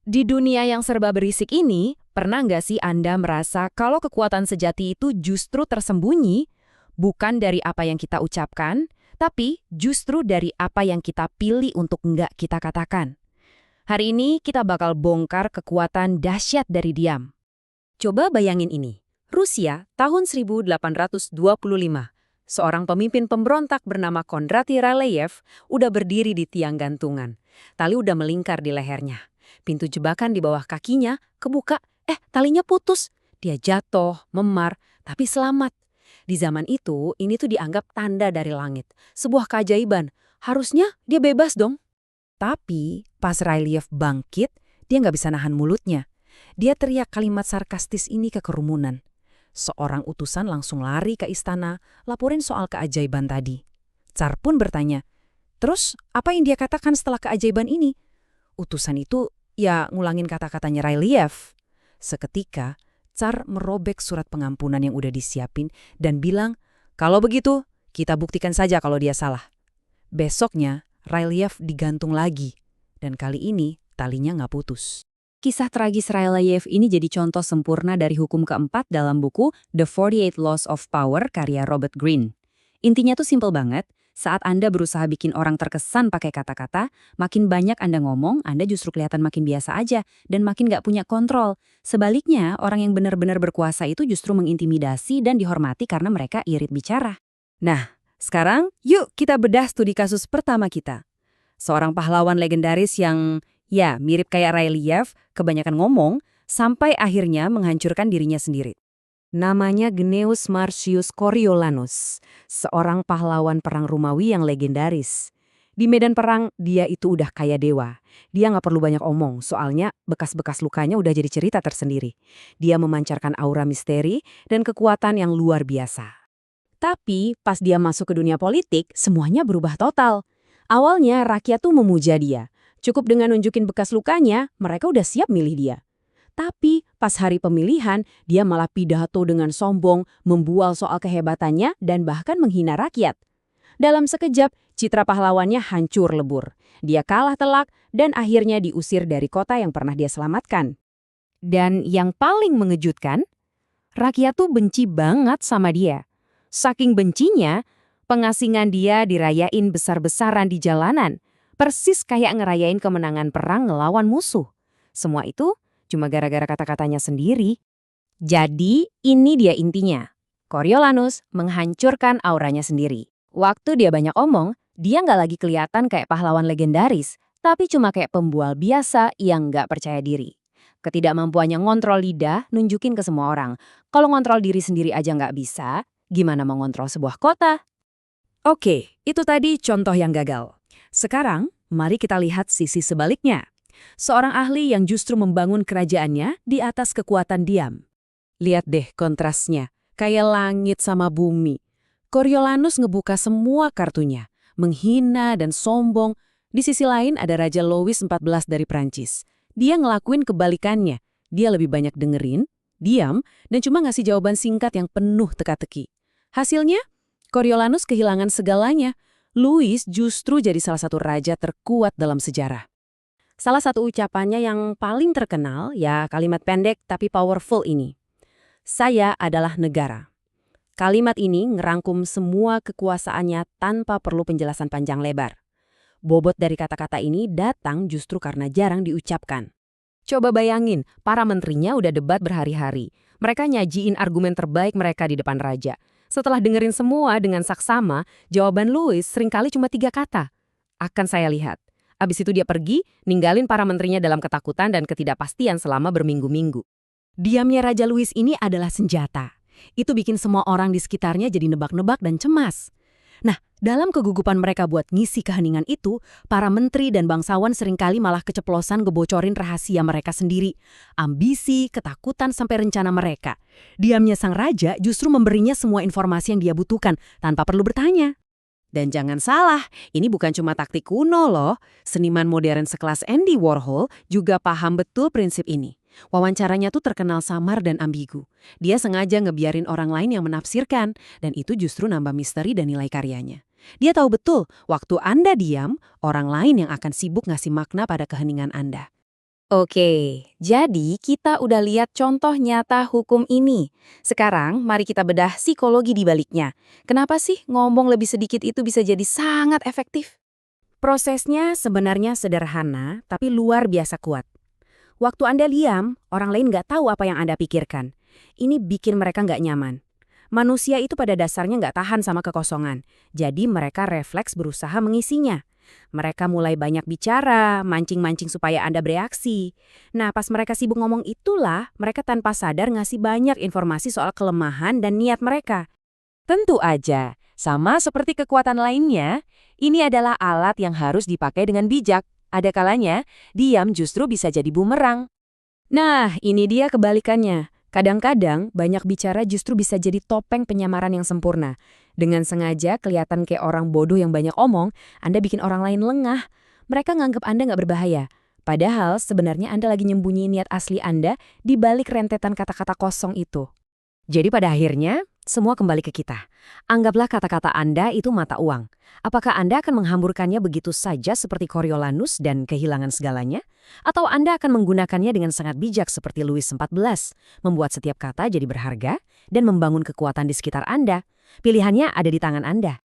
Di dunia yang serba berisik ini, pernah nggak sih Anda merasa kalau kekuatan sejati itu justru tersembunyi, bukan dari apa yang kita ucapkan, tapi justru dari apa yang kita pilih untuk nggak kita katakan? Hari ini kita bakal bongkar kekuatan dahsyat dari diam. Coba bayangin ini, Rusia tahun 1825. Seorang pemimpin pemberontak bernama Kondraty Ryleyev udah berdiri di tiang gantungan. Tali udah melingkar di lehernya. Pintu jebakan di bawah kakinya kebuka, talinya putus. Dia jatuh, memar, tapi selamat. Di zaman itu, ini tuh dianggap tanda dari langit. Sebuah keajaiban. Harusnya dia bebas dong. Tapi pas Ryleyev bangkit, dia nggak bisa nahan mulutnya. Dia teriak kalimat sarkastis ini ke kerumunan. Seorang utusan langsung lari ke istana, laporin soal keajaiban tadi. Tsar pun bertanya, terus apa yang dia katakan setelah keajaiban ini? Utusan itu ngulangin kata-katanya Ryleyev. Seketika, Tsar merobek surat pengampunan yang udah disiapin dan bilang, kalau begitu, kita buktikan saja kalau dia salah. Besoknya, Ryleyev digantung lagi, dan kali ini talinya nggak putus. Kisah tragis Ryleyev ini jadi contoh sempurna dari hukum keempat dalam buku The 48 Laws of Power karya Robert Greene. Intinya tuh simpel banget, saat Anda berusaha bikin orang terkesan pakai kata-kata, makin banyak Anda ngomong, Anda justru kelihatan makin biasa aja dan makin nggak punya kontrol. Sebaliknya, orang yang benar-benar berkuasa itu justru mengintimidasi dan dihormati karena mereka irit bicara. Nah, sekarang yuk kita bedah studi kasus pertama kita. Seorang pahlawan legendaris yang mirip kayak Ryleyev, kebanyakan ngomong, sampai akhirnya menghancurkan dirinya sendiri. Namanya Gnaeus Marcius Coriolanus, seorang pahlawan perang Romawi yang legendaris. Di medan perang, dia itu udah kayak dewa. Dia nggak perlu banyak omong, soalnya bekas-bekas lukanya udah jadi cerita tersendiri. Dia memancarkan aura misteri dan kekuatan yang luar biasa. Tapi pas dia masuk ke dunia politik, semuanya berubah total. Awalnya rakyat tuh memuja dia. Cukup dengan nunjukin bekas lukanya, mereka udah siap milih dia. Tapi pas hari pemilihan, dia malah pidato dengan sombong, membual soal kehebatannya, dan bahkan menghina rakyat. Dalam sekejap, citra pahlawannya hancur lebur. Dia kalah telak dan akhirnya diusir dari kota yang pernah dia selamatkan. Dan yang paling mengejutkan, rakyat tuh benci banget sama dia. Saking bencinya, pengasingan dia dirayain besar-besaran di jalanan. Persis kayak ngerayain kemenangan perang ngelawan musuh. Semua itu cuma gara-gara kata-katanya sendiri. Jadi ini dia intinya. Coriolanus menghancurkan auranya sendiri. Waktu dia banyak omong, dia nggak lagi kelihatan kayak pahlawan legendaris, tapi cuma kayak pembual biasa yang nggak percaya diri. Ketidakmampuannya ngontrol lidah nunjukin ke semua orang. Kalau ngontrol diri sendiri aja nggak bisa, gimana mengontrol sebuah kota? Oke, itu tadi contoh yang gagal. Sekarang, mari kita lihat sisi sebaliknya. Seorang ahli yang justru membangun kerajaannya di atas kekuatan diam. Lihat deh kontrasnya, kayak langit sama bumi. Coriolanus ngebuka semua kartunya, menghina dan sombong. Di sisi lain ada Raja Louis XIV dari Prancis. Dia ngelakuin kebalikannya. Dia lebih banyak dengerin, diam, dan cuma ngasih jawaban singkat yang penuh teka-teki. Hasilnya, Coriolanus kehilangan segalanya. Louis justru jadi salah satu raja terkuat dalam sejarah. Salah satu ucapannya yang paling terkenal, kalimat pendek tapi powerful ini. Saya adalah negara. Kalimat ini ngerangkum semua kekuasaannya tanpa perlu penjelasan panjang lebar. Bobot dari kata-kata ini datang justru karena jarang diucapkan. Coba bayangin, para menterinya udah debat berhari-hari. Mereka nyajiin argumen terbaik mereka di depan raja. Setelah dengerin semua dengan saksama, jawaban Louis seringkali cuma 3 kata. Akan saya lihat. Abis itu dia pergi, ninggalin para menterinya dalam ketakutan dan ketidakpastian selama berminggu-minggu. Diamnya Raja Louis ini adalah senjata. Itu bikin semua orang di sekitarnya jadi nebak-nebak dan cemas. Nah, dalam kegugupan mereka buat ngisi keheningan itu, para menteri dan bangsawan seringkali malah keceplosan ngebocorin rahasia mereka sendiri. Ambisi, ketakutan, sampai rencana mereka. Diamnya sang raja justru memberinya semua informasi yang dia butuhkan, tanpa perlu bertanya. Dan jangan salah, ini bukan cuma taktik kuno loh. Seniman modern sekelas Andy Warhol juga paham betul prinsip ini. Wawancaranya tuh terkenal samar dan ambigu. Dia sengaja ngebiarin orang lain yang menafsirkan, dan itu justru nambah misteri dan nilai karyanya. Dia tahu betul, waktu Anda diam, orang lain yang akan sibuk ngasih makna pada keheningan Anda. Oke, jadi kita udah lihat contoh nyata hukum ini. Sekarang mari kita bedah psikologi di baliknya. Kenapa sih ngomong lebih sedikit itu bisa jadi sangat efektif? Prosesnya sebenarnya sederhana, tapi luar biasa kuat. Waktu Anda diam, orang lain nggak tahu apa yang Anda pikirkan. Ini bikin mereka nggak nyaman. Manusia itu pada dasarnya nggak tahan sama kekosongan, jadi mereka refleks berusaha mengisinya. Mereka mulai banyak bicara, mancing-mancing supaya Anda bereaksi. Nah, pas mereka sibuk ngomong itulah, mereka tanpa sadar ngasih banyak informasi soal kelemahan dan niat mereka. Tentu aja, sama seperti kekuatan lainnya, ini adalah alat yang harus dipakai dengan bijak. Ada kalanya, diam justru bisa jadi bumerang. Nah, ini dia kebalikannya. Kadang-kadang, banyak bicara justru bisa jadi topeng penyamaran yang sempurna. Dengan sengaja kelihatan kayak orang bodoh yang banyak omong, Anda bikin orang lain lengah. Mereka nganggap Anda nggak berbahaya. Padahal sebenarnya Anda lagi nyembunyiin niat asli Anda di balik rentetan kata-kata kosong itu. Jadi pada akhirnya, semua kembali ke kita. Anggaplah kata-kata Anda itu mata uang. Apakah Anda akan menghamburkannya begitu saja seperti Coriolanus dan kehilangan segalanya? Atau Anda akan menggunakannya dengan sangat bijak seperti Louis XIV, membuat setiap kata jadi berharga dan membangun kekuatan di sekitar Anda? Pilihannya ada di tangan Anda.